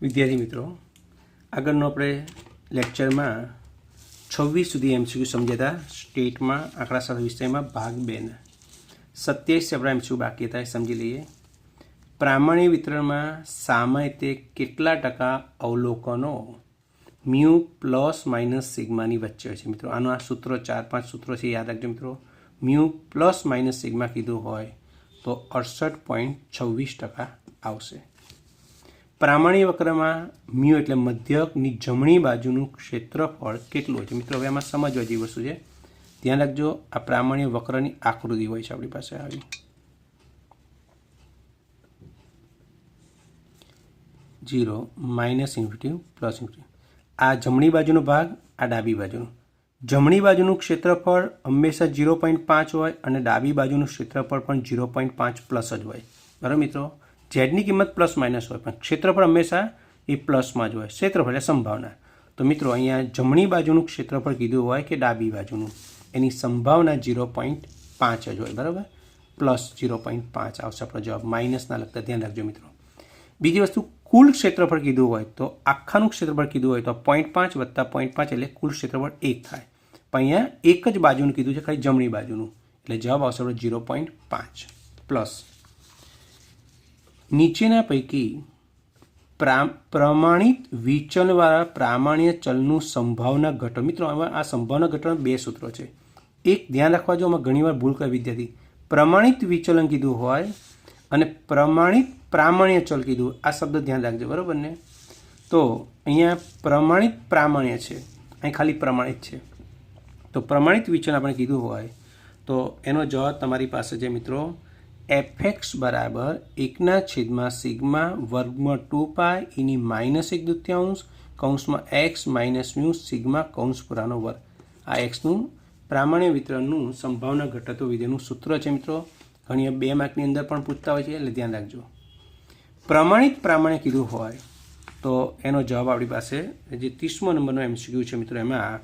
વિદ્યાર્થી મિત્રો, આગળનો આપણે લેક્ચરમાં 26 સુધી એમસીક્યુ સમજ્યા હતા. સ્ટેટમાં આંકડાશાસ્ત્ર વિષયમાં ભાગ 2ના 27 આપણા એમસીક્યુ બાકી હતા, સમજી લઈએ. પ્રામાણિક વિતરણમાં સામાન્ય રીતે કેટલા ટકા અવલોકનો મ્યુ પ્લસ માઇનસ સિગ્માની વચ્ચે હોય છે મિત્રો. આનો આ સૂત્રો 4-5 સૂત્રો છે, યાદ રાખજો મિત્રો. મ્યુ પ્લસ માઇનસ સિગ્મા કીધું હોય તો 68.26% આવશે. પ્રામાણિક વક્રમાં મ્યુ એટલે મધ્યકની જમણી બાજુનું ક્ષેત્રફળ કેટલું હોય છે મિત્રો. હવે આમાં સમજવા જેવી વસ્તુ છે, ધ્યાન રાખજો. આ પ્રામાણિક વક્રની આકૃતિ હોય છે આપણી પાસે આવી. Zero, minus infinity, plus infinity. આ જમણી બાજુનો ભાગ, આ ડાબી બાજુનું. જમણી બાજુનું ક્ષેત્રફળ હંમેશા 0.5 હોય અને ડાબી બાજુનું ક્ષેત્રફળ પણ 0.5 પ્લસ જ હોય. બરાબર મિત્રો. ઝેડની કિંમત પ્લસ માઇનસ હોય પણ ક્ષેત્રફળ હંમેશા એ પ્લસમાં જ હોય. ક્ષેત્રફળ એટલે સંભાવના. તો મિત્રો અહીંયા જમણી બાજુનું ક્ષેત્રફળ કીધું હોય કે ડાબી બાજુનું, એની સંભાવના 0.5 જ હોય. બરાબર. પ્લસ 0.5 આવશે આપણો જવાબ. માઇનસના લગતા ધ્યાન રાખજો મિત્રો. બીજી વસ્તુ, કુલ ક્ષેત્રફળ કીધું હોય તો આખાનું ક્ષેત્રફળ કીધું હોય તો 0.5 વત્તા 0.5 એટલે કુલ ક્ષેત્રફળ 1 થાય. પણ અહીંયા એક જ બાજુનું કીધું છે, ખાલી જમણી બાજુનું, એટલે જવાબ આવશે આપણો 0.5 પ્લસ. નીચેના પૈકી પ્રમાણિત વિચલનવાળા પ્રામાણ્ય ચલનું સંભાવના ઘટક. મિત્રો આમાં આ સંભાવના ઘટકના 2 સૂત્રો છે. એક ધ્યાન રાખવા જો, આમાં ઘણીવાર ભૂલ કરે વિદ્યાર્થી. પ્રમાણિત વિચલન કીધું હોય અને પ્રમાણિત પ્રામાણ્ય ચલ કીધું, આ શબ્દ ધ્યાન રાખજો, બરાબર ને. તો અહીંયા પ્રમાણિત પ્રામાણ્ય છે, અહીં ખાલી પ્રમાણિત છે. તો પ્રમાણિત વિચલન આપણે કીધું હોય તો એનો જવાબ તમારી પાસે છે મિત્રો fx બરાબર 1/σ વર્ગમાં 2π એની -1/2 કૌંસમાં x માઇનસ મ્યુ સિગ્મા કૌંસ પૂરાનો વર્ગ. આ એક્સનું પ્રામાણ્ય વિતરણનું સંભાવના ઘટતો વિધેયનું સૂત્ર છે મિત્રો. ઘણી 2 માર્કની અંદર પણ પૂછતા હોય છે, એટલે ધ્યાન રાખજો. પ્રમાણિત પ્રામાણ્ય કીધું હોય તો એનો જવાબ આપણી પાસે જે 30મો નંબરનો એમસીક્યુ છે મિત્રો, એમાં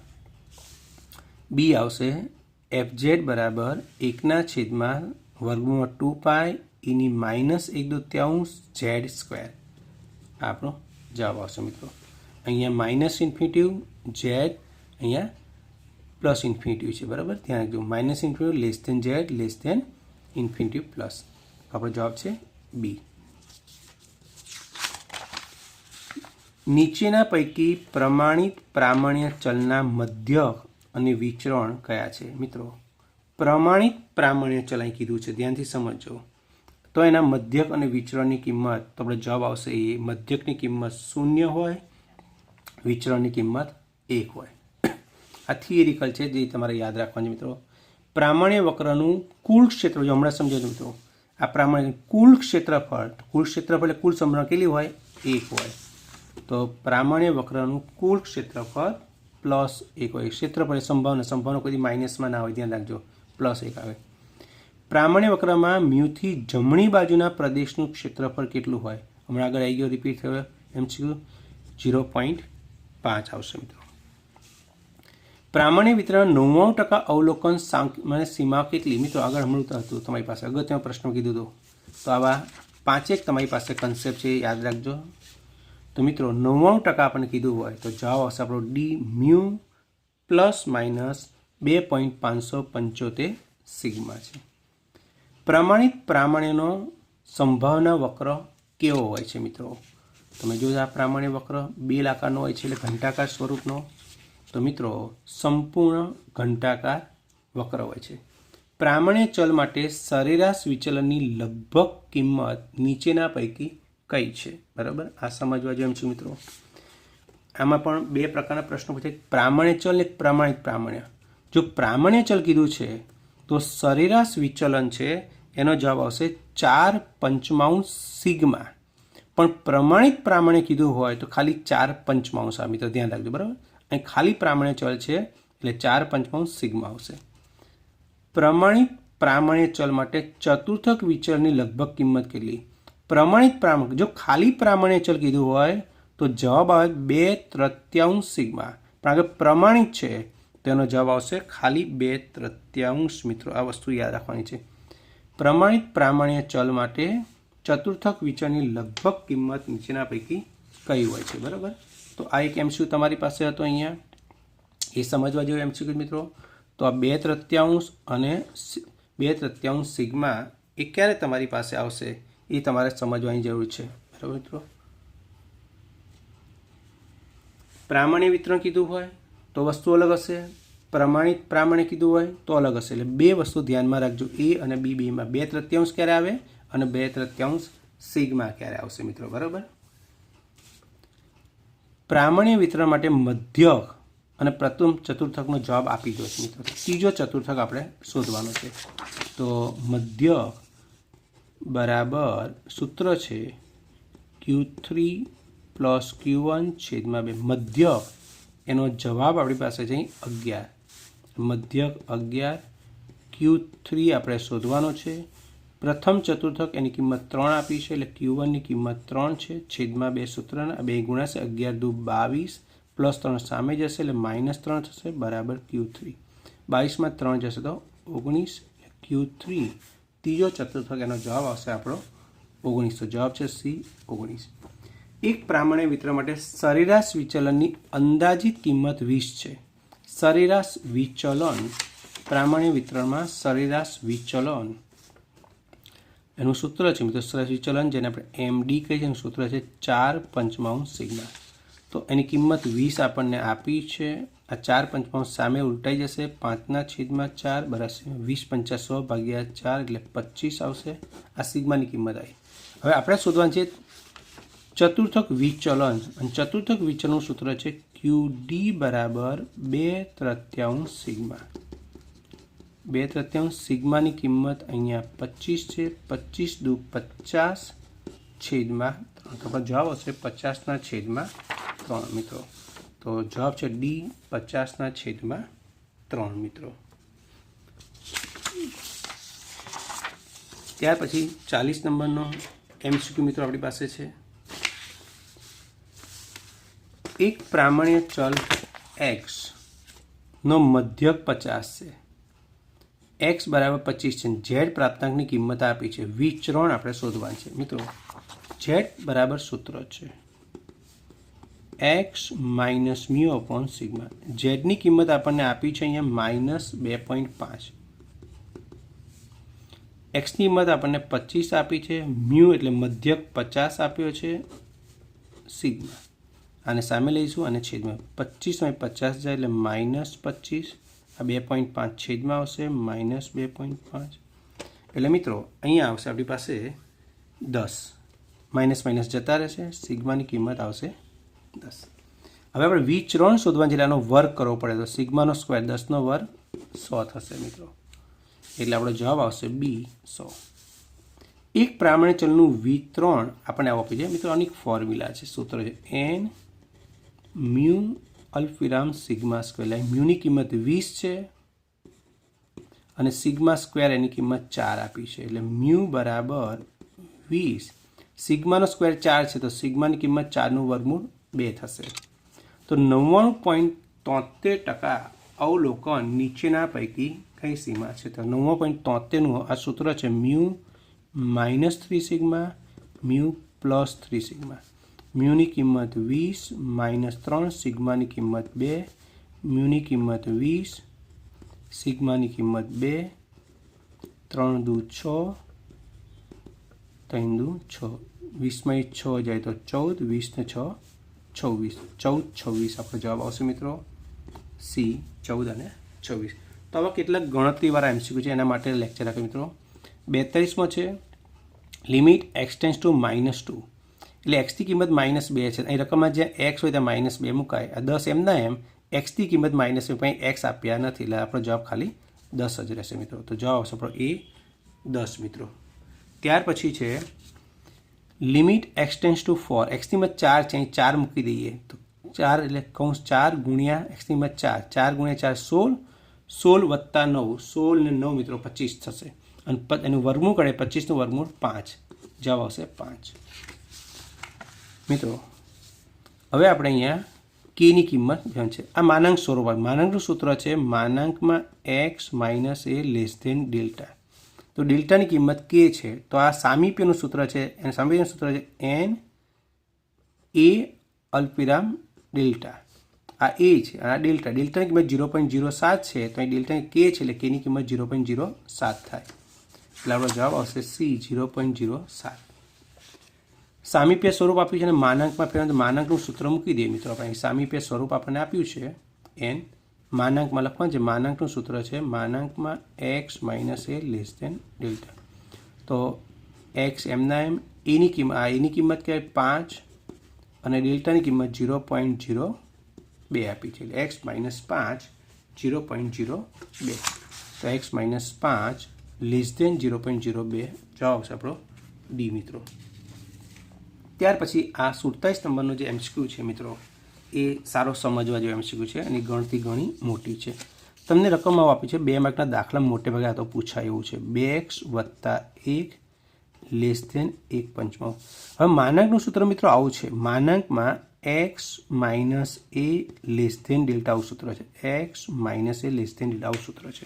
બી આવશે. fz બરાબર 1/2 વર્ગમાં 2π એની -1/2 z સ્ક્વેર. આપણો જવાબ આવશે મિત્રો. અહીંયા માઇનસ ઇન્ફિનિટિવ z, અહીંયા પ્લસ ઇન્ફિનિટિવ છે, બરાબર. ધ્યાન રાખજો. Minus infinitive less than z less than infinitive plus. આપણો જવાબ છે બી. નીચેના પૈકી પ્રમાણિત પ્રામાણ્ય ચલના મધ્યક અને વિચરણ કયા છે મિત્રો. પ્રમાણિત પ્રામાણ્ય ચલ અહીં કીધું છે, ધ્યાનથી સમજો. તો એના મધ્યક અને વિચરણની કિંમત, તો આપણે જવાબ આવશે એ. મધ્યકની કિંમત 0 હોય, વિચરણની કિંમત 1 હોય. આ થિયરિકલ છે, જે તમારે યાદ રાખવાનું મિત્રો. પ્રામાણ્ય વક્રનું કુલ ક્ષેત્ર, જો હમણાં સમજો મિત્રો, આ પ્રામાણ્ય કુલ ક્ષેત્રફળ એટલે કુલ સંભાવના કેટલી હોય? 1 હોય. તો પ્રામાણ્ય વક્રનું કુલ ક્ષેત્રફળ પ્લસ 1 હોય. ક્ષેત્રફળ સંભાવના કોઈ માઇનસમાં ના હોય, ધ્યાન રાખજો. પ્લસ 1 આવે. પ્રામાણ્ય વક્રમાં મ્યુથી જમણી બાજુના પ્રદેશનું ક્ષેત્રફળ કેટલું હોય? હમણાં આગળ આવી ગયો, રિપીટ થયો એમસીક્યુ. 0.5 આવશે મિત્રો. પ્રામાણ્ય વિતરણ 99% અવલોકન સીમા કેટલી? મિત્રો આગળ હમણાં હતું તમારી પાસે, અગત્યનો પ્રશ્ન કીધું હતું. તો આવા 5 તમારી પાસે કન્સેપ્ટ છે, યાદ રાખજો. તો મિત્રો 99% આપણને કીધું હોય તો જવાબ આવશે આપણો D, mu plus minus 2.575 sigma છે. પ્રમાણિત પ્રામાણ્યનો સંભાવના વક્ર કેવો હોય છે મિત્રો? તમે જો આ પ્રામાણ્ય વક્ર 2 આકારનો હોય છે, એટલે ઘંટાકાર સ્વરૂપનો. તો મિત્રો સંપૂર્ણ ઘંટાકાર વક્ર હોય છે. પ્રામાણ્ય ચલ માટે સરેરાશ વિચલનની લગભગ કિંમત નીચેના પૈકી કઈ છે? બરાબર, આ સમજવા જેમ છે મિત્રો. આમાં પણ 2 પ્રકારના પ્રશ્નો પૂછે, પ્રામાણ્ય ચલ ને પ્રમાણિત પ્રામાણ્ય. જો પ્રામાણ્ય ચલ કીધું છે તો સરેરાશ વિચલન છે, એનો જવાબ આવશે 4/5 સિગ્મા. પણ પ્રમાણિત પ્રામાણ્ય કીધું હોય તો ખાલી 4/5 આવે મિત્રો, ધ્યાન રાખજો, બરાબર. અહીં ખાલી પ્રામાણ્ય ચલ છે એટલે 4/5 સિગ્મા આવશે. પ્રમાણિત પ્રામાણ્ય ચલ માટે ચતુર્થક વિચલનની લગભગ કિંમત કેટલી? પ્રમાણિત પ્રામાણ્ય, જો ખાલી પ્રામાણ્ય ચલ કીધું હોય તો જવાબ આવે 2/3 સિગ્મા. પણ આગળ પ્રમાણિત છે તેનો જવાબ આવશે ખાલી 2/3 મિત્રો. આ વસ્તુ યાદ રાખવાની છે. પ્રમાણિત પ્રામાણ્ય ચલ માટે ચતુર્થક વિચલનની લગભગ કિંમત નીચેના પૈકી કઈ હોય છે, બરાબર. તો આ એક MCQ તમારી પાસે હતો અહીંયા, એ સમજવા જેવું MCQ મિત્રો. તો આ 2/3 અને 2/3 સિગ્મા એ ક્યારે તમારી પાસે આવશે એ તમારે સમજવાની જરૂર છે, બરાબર મિત્રો. પ્રામાણિક વિતરણ કીધું હોય તો વસ્તુ અલગ હશે, પ્રામાણિક કીધું હોય તો અલગ હશે. એટલે બે વસ્તુ ધ્યાનમાં રાખજો, A અને B બેમાં 2/3 ક્યારે આવે અને 2/3 સિગ્મા ક્યારે આવશે મિત્રો, બરાબર. પ્રામાણિક વિતરણ માટે મધ્યક અને પ્રથમ ચતુર્થકનો જવાબ આપી દો મિત્રો. ત્રીજો ચતુર્થક આપણે શોધવાનો છે. તો મધ્યક બરાબર સૂત્ર છે Q3 + Q1 / 2. મધ્યક એનો જવાબ આપણી પાસે છે 11. મધ્યક 11, Q3 આપણે શોધવાનો છે. પ્રથમ ચતુર્થક એની કિંમત 3 આપી છે, એટલે Q1 ની કિંમત 3 છે, છેદમાં 2 સૂત્રના 2 ગુણાશે, 11 × 2 = 22, +3 સામે જશે એટલે -3 થશે, બરાબર Q3. 22 માં 3 જશે તો 19, Q3 ત્રીજો ચતુર્થક એનો જવાબ આવશે આપણો 19. તો જવાબ છે C 19. એક પ્રામાણિક વિતરણ માટે સરેરાશ વિચલનની અંદાજિત કિંમત 20 છે. સરેરાશ વિચલન પ્રામાણિક વિતરણમાં સરેરાશ વિચલન એનું સૂત્ર છે મિત્રો, સરેરાશ વિચલન જેને આપણે MD કહીએ છીએ, એનું સૂત્ર છે 4/5 સિગ્મા. તો એની કિંમત 20 આપણને આપી છે. આ 4/5 સામે ઉલટાઈ જશે, 5/4 બરાબર 20 × 100 / 4 એટલે 25 આવશે. આ સિગ્માની કિંમત આવી. હવે આપણે શોધવાનું છે ચતુર્થક વિચલન, અને ચતુર્થક વિચલનનું સૂત્ર છે QD બરાબર 2/3 સિગ્મા. 2/3 સિગ્માની કિંમત અહીંયા 25 છે. 25 × 2 = 50 છેદમાં 3. તો જવાબ આવશે 50/3 મિત્રો. તો જવાબ છે D 50/3 મિત્રો. ત્યાર પછી 40 નંબરનો MCQ મિત્રો આપણી પાસે છે. એક પ્રામાણિક ચલ x નો મધ્યક 50 છે. x બરાબર 25 છે. z પ્રાપ્તાંકની કિંમત આપી છે. વિચરણ આપણે શોધવાનું છે મિત્રો. z બરાબર સૂત્ર છે x - μ/σ. z ની કિંમત આપણને આપી છે અહીંયા -2.5. x ની કિંમત આપણને 25 આપી છે. મ્યુ એટલે મધ્યક 50 આપ્યો છે, સિગ્મા આને સામે લઈશું અને છેદમાં 25 માંથી 50 જાય એટલે -25. આ 2.5 છેદમાં આવશે -2.5. એટલે મિત્રો અહીંયા આવશે આપણી પાસે 10. માઇનસ જતા રહેશે, સિગ્માની કિંમત આવશે 10. હવે આપણે વિચરણ શોધવાની છે, આનો વર્ગ કરવો પડે તો સિગ્માનો સ્ક્વેર 10 નો વર્ગ 100 થશે મિત્રો. એટલે આપણો જવાબ આવશે B 100. એક પ્રામાણિક ચલનું વિતરણ આપણે આવું આપી છે મિત્રો. આની ફોર્મ્યુલા છે, સૂત્ર છે n મ્યુ અલ્પવિરામ સિગ્મા સ્ક્વેર. એટલે મ્યુની કિંમત 20 છે અને સિગ્મા સ્ક્વેર એની કિંમત 4 આપી છે. એટલે મ્યુ બરાબર 20. સિગ્માનો સ્ક્વેર 4 છે તો સિગ્માની કિંમત 4 નું વર્ગમૂળ 2 થશે. તો 99.73% અવલોકન નીચેના પૈકી કઈ સીમા છે? તો 99.73નું આ સૂત્ર છે મ્યુ -3 સિગ્મા મ્યુ +3 સિગ્મા. મ્યુની કિંમત 20 -3, સિગ્માની કિંમત 2, મ્યુની કિંમત 20, સિગ્માની કિંમત 2, 3 દુ 6, 3 દુ 6, 20 માં 6 જાય તો 14, 20 ને 6 26, 14 26 આપણો જવાબ આવશે મિત્રો C 14 અને 26. તો આવા કેટલાક ગણતરીવાળા MCQ છે, એના માટે લેક્ચર આપ્યો મિત્રો. 42માં છે લિમિટ x → -2. એટલે x ની કિંમત -2 છે. અહીં રકમમાં જ્યાં x હોય ત્યાં -2 મુકાય. આ 10 એમના એમ x ની કિંમત -2, પણ x આપ્યા નથી એટલે આપણો જવાબ ખાલી 10 જ રહેશે મિત્રો. તો જવાબ આવશે આપણો A 10 મિત્રો. ત્યાર પછી છે લિમિટ x → 4. x ની કિંમત 4 છે, અહીં 4 મૂકી દઈએ તો 4 એટલે કૌંસ 4 ગુણ્યા x ની કિંમત 4, 4 ગુણ્યા 4 16, 16 + 9, 16 ને 9 મિત્રો 25 થશે. અને એનું વર્ગમૂળ કરે 25 નું વર્ગમૂળ 5. જવાબ આવશે 5 મિત્રો. હવે આપણે અહીંયા k ની કિંમત છે. આ માનાંક સ્વરૂપ. માનાંકનું સૂત્ર છે માનાંકમાં x - a delta. તો ડેલ્ટાની કિંમત k છે. તો આ સામીપ્યનું સૂત્ર છે, અને સામીપ્યનું સૂત્ર છે n એ અલ્પવિરામ ડેલ્ટા, આ એ છે, આ ડેલ્ટાની કિંમત 0.07 છે, તો અહીં ડેલ્ટાની કે છે એટલે કેની કિંમત 0.07 થાય, એટલે આપણો જવાબ આવશે સી 0.07. સામીપ્ય સ્વરૂપ આપ્યું છે અને માનાંકમાં ફેરવવાનું, માનાંકનું સૂત્ર મૂકી દઈએ મિત્રો. આપણે સામીપ્ય સ્વરૂપ આપણને આપ્યું છે એન, માનાંકમાં લખવાનું છે, માનાંકનું સૂત્ર છે માનાંકમાં એક્સ માઇનસ એ લેસ દેન ડેલ્ટા. તો એક્સ એમના એમ, એની કિંમત કહેવાય 5 અને ડેલ્ટાની કિંમત 0.02 આપી છે, એટલે એક્સ માઇનસ 5 0.02, તો એક્સ માઇનસ 5 લેસ દેન 0.02 જવાબ આવશે આપણો ડી મિત્રો. ત્યાર પછી આ 47 નંબરનો જે એમસીક્યુ છે મિત્રો, એ સારો સમજવા જેવો એમસીક્યુ છે અને ગણતરી ઘણી મોટી છે. તમને રકમ આપી છે 2 માર્કના દાખલા મોટે ભાગે આ તો પૂછાય એવું છે, 2x + 1 લેસ દેન 1/5. હવે માનાંકનું સૂત્ર મિત્રો આવું છે, માનાંકમાં એક્સ માઇનસ એ લેસ દેન ડેલ્ટા આવું સૂત્ર છે, એક્સ માઇનસ એ લેસ દેન ડેલ્ટા આવું સૂત્ર છે.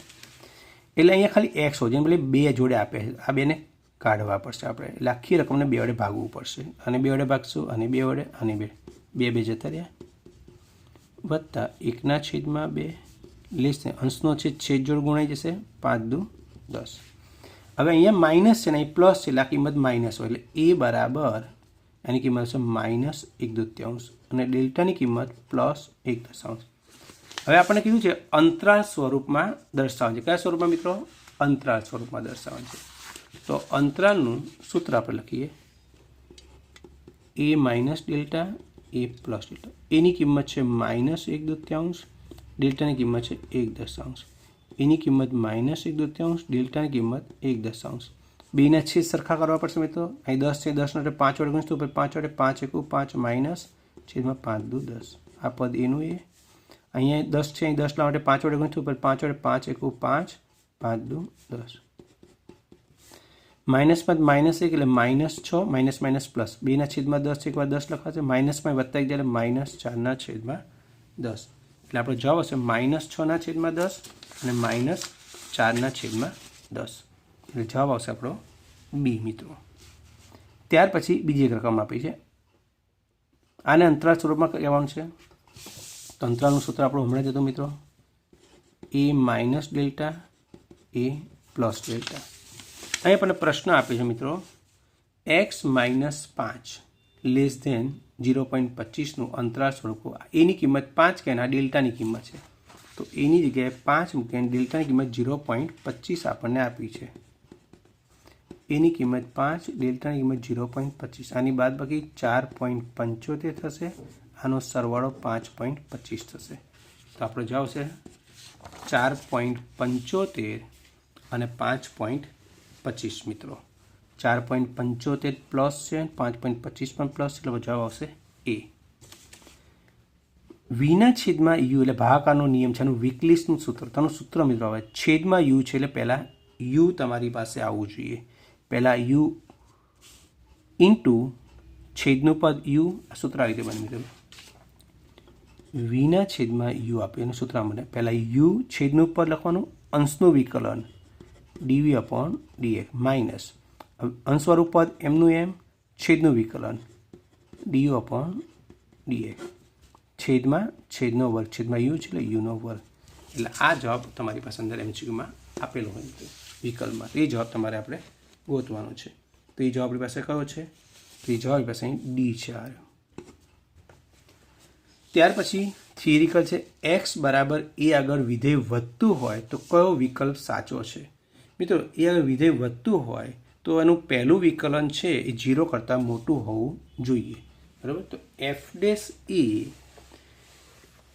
એટલે અહીંયા ખાલી એક્સ હોય, જેમ ભલે 2 જોડે આપે છે, આ બેને કાઢવા પડશે આપણે, એટલે આખી રકમને 2 વડે ભાગવું પડશે, અને 2 વડે ભાગશું, અને 2 વડે, અને 2 જતા રહ્યા, વત્તા 1/2 લેસ દેન, અંશનો છેદ જોડ ગુણાઈ જશે, 5 દુ 10. હવે અહીંયા માઇનસ છે ને અહીં પ્લસ છે, એટલે આ કિંમત માઇનસ હોય, એટલે એ બરાબર એની કિંમત છે -1/2 અને ડેલ્ટાની કિંમત +1/2. હવે આપણને કીધું છે અંતરાલ સ્વરૂપમાં દર્શાવવાનું છે. કયા સ્વરૂપમાં મિત્રો? અંતરાલ સ્વરૂપમાં દર્શાવવાનું છે. તો અંતરાલનું સૂત્ર આપણે લખીએ, એ માઇનસ ડેલ્ટા, એ પ્લસ ડેલ્ટા. એની કિંમત છે -1/2, ડેલ્ટાની કિંમત છે 1/10. એની કિંમત -1/2, ડેલ્ટાની કિંમત 1/10. બેના છેદ સરખા કરવા પડશે મિત્રો. અહીં 10 છે, 10 એટલે 5 વડે ગુણીશું, 5 વડે 5 × 5 માઇનસ છેદમાં 5 દુ 10. આ પદ એનું એ. અહીંયા 10 છે, અહીં 10 લાવવા માટે 5 વડે ગુણીશું, 5 વડે 5 × 5 5 દુ 10. માઇનસમાં માઇનસ 1 એટલે -6, માઇનસ માઇનસ પ્લસ, બેના છેદમાં 10 છે, એકવાર 10 લખાશે, માઇનસમાં વત્તા 1 એટલે -4/10. એટલે આપણો જવાબ હશે -6/10 અને -4/10. એટલે જવાબ આવશે આપણો બી મિત્રો. ત્યાર પછી બીજી એક રકમ આપી છે, આને અંતરાલ સ્વરૂપમાં કહેવાનું છે. તો અંતરાલનું સૂત્ર આપણું હમણાં જ હતું મિત્રો, એ માઇનસ ડેલ્ટા, એ પ્લસ ડેલ્ટા. અહીં આપણને પ્રશ્ન આપે છે મિત્રો, એક્સ માઇનસ 5 લેસ દેન 0.25નું અંતરાલ સ્વરૂપ, એની કિંમત 5 કે આ ડેલ્ટાની કિંમત છે, તો એની જગ્યાએ 5 મૂકીને ડેલ્ટાની કિંમત 0.25 આપણને આપી છે. એની કિંમત 5, ડેલ્ટાની કિંમત 0.25, આની બાદ બાકી 4.75 થશે, આનો સરવાળો 5.25 થશે. તો આપણો જવાબ છે 4.75 અને 5.25 મિત્રો. 4.75 પ્લસ છે, 5.25 પણ પ્લસ, એટલે જવાબ આવશે એ. વીના છેદમાં યુ એટલે ભાગાકારનો નિયમ છે, આનું વિકલિતનું સૂત્ર, તેનું સૂત્ર મિત્રો આવે છેદમાં યુ છે, એટલે પહેલાં યુ તમારી પાસે આવવું જોઈએ, પહેલાં યુ ઇન્ટુ છેદનું પદ યુ, સૂત્ર આવી રીતે બને મિત્રો. વીના છેદમાં યુ આપે એનું સૂત્ર મને પહેલાં યુ છેદનું પદ લખવાનું, અંશનું વિકલન dv/dx માઇનસ અંશવાળું પદ એમનું એમ, છેદનું વિકલન du/dx છેદમાં છેદનો વર્ગ, છેદમાં યુ છે એટલે યુનો વર્ગ. એટલે આ જવાબ તમારી પાસે અંદર એમસીક્યુમાં આપેલો હોય છે વિકલ્પમાં, એ જવાબ તમારે આપણે ગોતવાનો છે. તો એ જવાબ આપણી પાસે કયો છે? તો એ જવાબ આપણી પાસે અહીં ડી છે. ત્યાર પછી થિયરિકલ છે, એક્સ બરાબર એ આગળ વિધેય વધતું હોય તો કયો વિકલ્પ સાચો છે? મિત્રો, એ આગળ વિધેય વધતું હોય તો એનું પહેલું વિકલન છે એ 0 કરતાં મોટું હોવું જોઈએ, બરાબર. તો એફ ડેશ એ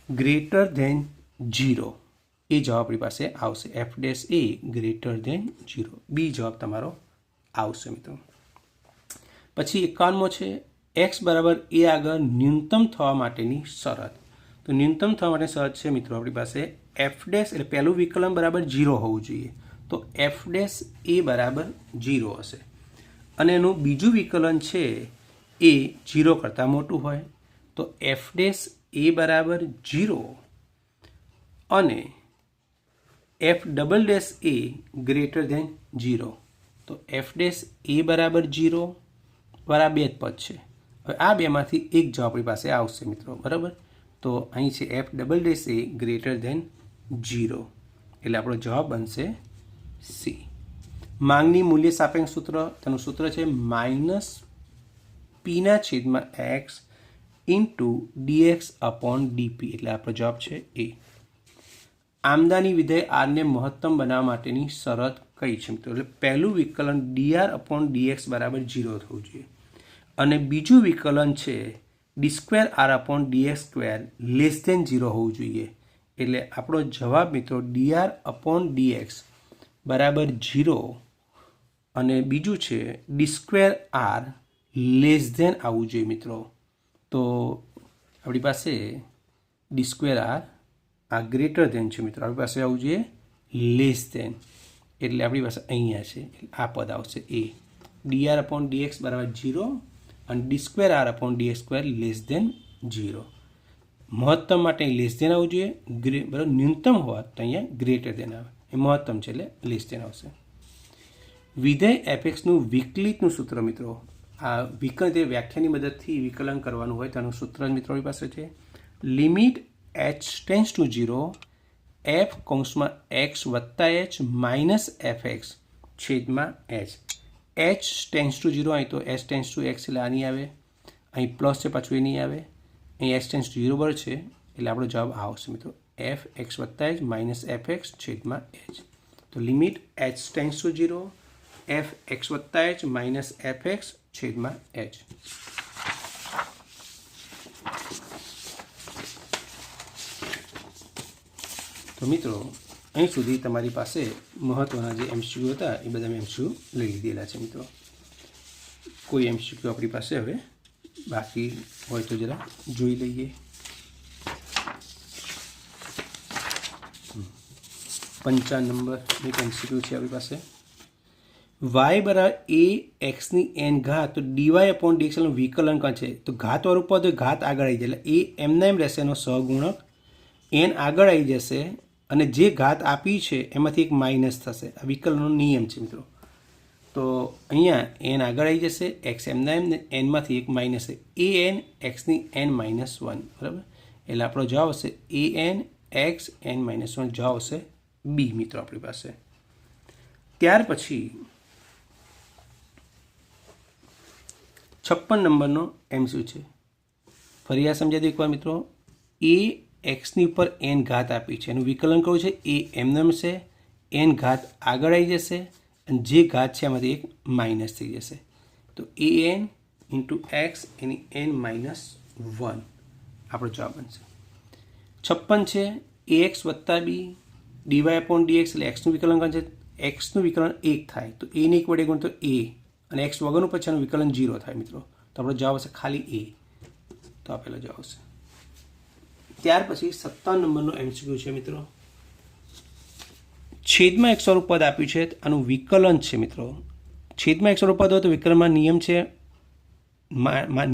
ગ્રેટર ધેન 0, એ જવાબ આપણી પાસે આવશે. એફ ડેશ એ ગ્રેટર ધેન 0, બી જવાબ તમારો આવશે મિત્રો. પછી 51મો છે, એક્સ બરાબર એ આગળ ન્યૂનતમ થવા માટેની શરત. તો ન્યૂનતમ થવા માટેની શરત છે મિત્રો આપણી પાસે એફ ડેશ એટલે પહેલું વિકલન બરાબર 0 હોવું જોઈએ, તો એફ ડેશ એ બરાબર 0 હશે, અને એનું બીજું વિકલન છે એ 0 કરતાં મોટું હોય, તો એફ ડેશ એ બરાબર 0 અને એફ ડબલ ડેશ એ ગ્રેટર ધેન 0, તો એફ ડેશ એ બરાબર 0 વાળા બે જ પદ છે. હવે આ બેમાંથી એક જવાબ આપણી પાસે આવશે મિત્રો, બરાબર. તો અહીં છે એફ ડબલ ડેશ એ ગ્રેટર ધેન 0, એટલે આપણો જવાબ બનશે સી. માંગની મૂલ્ય સાપેક્ષ સૂત્ર, તેનું સૂત્ર છે માઇનસ પીના છેદમાં x into dx upon dp, એટલે આપણો જવાબ છે એ. આમદાની વિધેય આરને મહત્તમ બનાવવા માટેની શરત કઈ છે મિત્રો? એટલે પહેલું વિકલન ડીઆર અપોન ડીએક્સ બરાબર 0 થવું જોઈએ, અને બીજું વિકલન છે d square r upon dx square less than 0 હોવું જોઈએ. એટલે આપણો જવાબ મિત્રો ડીઆર અપોન ડીએક્સ બરાબર 0 અને બીજું છે d square r less than આવવું જોઈએ મિત્રો. તો આપણી પાસે ડી સ્ક્વેર આર આ ગ્રેટર ધેન છે મિત્રો, આપણી પાસે આવવું જોઈએ લેસ ધેન, એટલે આપણી પાસે અહીંયા છે આ પદ આવશે એ. ડીઆર અપોન ડીએક્સ બરાબર 0 અને d square r upon dx square less than 0. મહત્તમ માટે લેસ ધેન આવવું જોઈએ, બરાબર. ન્યૂનતમ હોવા તો અહીંયા ગ્રેટર ધેન આવે, એ મહત્તમ છે એટલે લેસ ધેન આવશે. વિધેય એફએક્સનું વિકલિતનું સૂત્ર મિત્રો, આ વિકલિત એ વ્યાખ્યાની મદદથી વિકલન કરવાનું હોય તેનું સૂત્ર મિત્રો આપણી પાસે છે limit h tense two 0 f કૌંસમાં x વત્તા h માઇનસ fx છેદમાં h. h ટેન્સ ટુ 0 અહીં તો h ટેન્સ ટુ x એટલે આની આવે, અહીં પ્લસ છે પાછું એ નહીં આવે, અહીં h ટેન્સ ટુ 0 બરાબર છે એટલે આપણો જવાબ આવશે મિત્રો f x વત્તા h માઇનસ fx છેદમાં h. તો limit h tense two 0 f x વત્તા h માઇનસ fx છેદમાં h. તો મિત્રો અહીં સુધી તમારી પાસે મહત્ત્વના જે એમસીક્યુ હતા એ બધા મેં એમસીક્યુ લઈ લીધેલા છે મિત્રો. કોઈ એમસીક્યુ આપણી પાસે હવે બાકી હોય તો જરા જોઈ લઈએ. 55 નંબર એક એમસીક્યુ છે આપણી પાસે. y બરાબર એ એક્સની એન ઘાત, તો ડીવાય અપોન ડીએક્સનું વિકલન કાં છે? તો ઘાતવાળું પદ ઘાત આગળ આવી જાય એટલે એ એમના એમ રહેશે, એનો સહગુણક એન આગળ આવી જશે અને જે ઘાત આપી છે એમાંથી એક માઇનસ થશે. આ વિકલનનો નિયમ છે મિત્રો. તો અહીંયા એન આગળ આવી જશે, એક્સ એમના એમ, એનમાંથી એક minus A N એક્સની N minus 1, બરાબર. એટલે આપણો જવાબ હશે A N x N minus 1, જવાબ હશે બી મિત્રો આપણી પાસે. ત્યાર પછી 56 નંબરનો એમસીક્યુ છે. ફરી આ સમજાવી દો એકવાર મિત્રો. એ એક્સની ઉપર એન ઘાત આપી છે, એનું વિકલન કરવું છે, એ એમનેમ છે, એન ઘાત આગળ આવી જશે અને જે ઘાત છે એમાંથી એક માઇનસ થઈ જશે. તો A N into x any N minus 1 આપણો જવાબ બનશે. 56 છે એ એક્સ વત્તા બી ડીવાય અપોન ડીએક્સ, એટલે એક્સનું વિકલન કરે છે, એક્સનું વિકલન 1 થાય તો એને 1 વડે ગુણ તો એ, અને એક્સ વગરનું પછી એનું વિકલન 0 થાય મિત્રો. તો આપણો જવાબ હશે ખાલી એ, તો આપેલો જવાબ હશે. ત્યાર પછી 57 નંબરનો એમસીક્યુ છે મિત્રો. છેદમાં 100 પદ આપ્યું છે, આનું વિકલન છે મિત્રો. છેદમાં 100 પદ હોય તો વિકલનમાં નિયમ છે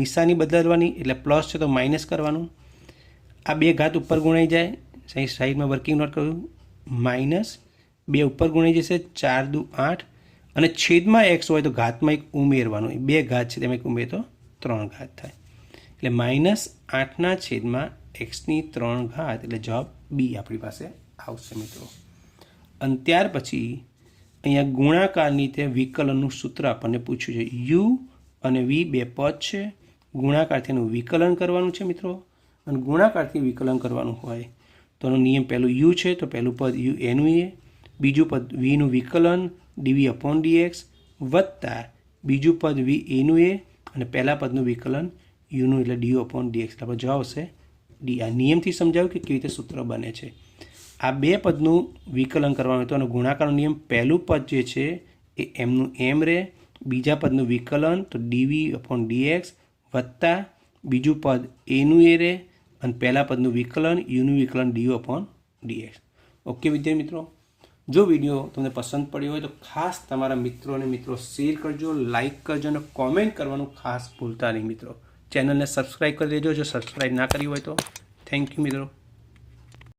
નિશાની બદલવાની, એટલે પ્લસ છે તો માઇનસ કરવાનું. આ બે ઘાત ઉપર ગુણાઈ જાય, અહીં સાઈડમાં વર્કિંગ નોટ કર્યું, માઇનસ 2 ઉપર ગુણાઈ જશે, 4 દુ 8, અને છેદમાં એક્સ હોય તો ઘાતમાં એક ઉમેરવાનું, બે ઘાત છે તેમાં એક ઉમેર તો 3 ઘાત થાય, એટલે માઇનસ 8ના છેદમાં એક્સની 3 ઘાત, એટલે જવાબ બી આપણી પાસે આવશે મિત્રો. અને ત્યાર પછી અહીંયા ગુણાકારની તે વિકલનનું સૂત્ર આપણને પૂછ્યું છે. યુ અને વી બે પદ છે, ગુણાકારથી એનું વિકલન કરવાનું છે મિત્રો. અને ગુણાકારથી વિકલન કરવાનું હોય તો એનો નિયમ પહેલું યુ છે તો પહેલું પદ યુ એનું એ, બીજું પદ વીનું વિકલન ડીવી અપોન ડીએક્સ વત્તા બીજું પદ વી એનું એ અને પહેલા પદનું વિકલન યુનું એટલે ડીયુ અપોન ડીએક્સ. આપણે જવાબ હશે ડી. આ નિયમથી સમજાવ્યું કે કેવી રીતે સૂત્ર બને છે. આ બે પદનું વિકલન કરવાનું હતું અને ગુણાકારનો નિયમ પહેલું પદ જે છે એ એમનું એમ રહે, બીજા પદનું વિકલન તો ડીવી અપોન ડીએક્સ વત્તા બીજું પદ એનું એ રહે અને પહેલા પદનું વિકલન યુનું વિકલન ડીયુ અપોન ડીએક્સ. ઓકે વિદ્યાર્થી મિત્રો, જો વિડીયો તમને પસંદ પડ્યો હોય તો ખાસ તમારા મિત્રો શેર કરજો, લાઇક કરજો અને કોમેન્ટ કરવાનું ખાસ ભૂલતા નહીં મિત્રો. ચેનલને સબસ્ક્રાઈબ કરી દેજો જો સબસ્ક્રાઈબ ના કરી હોય તો. થેન્ક યુ મિત્રો.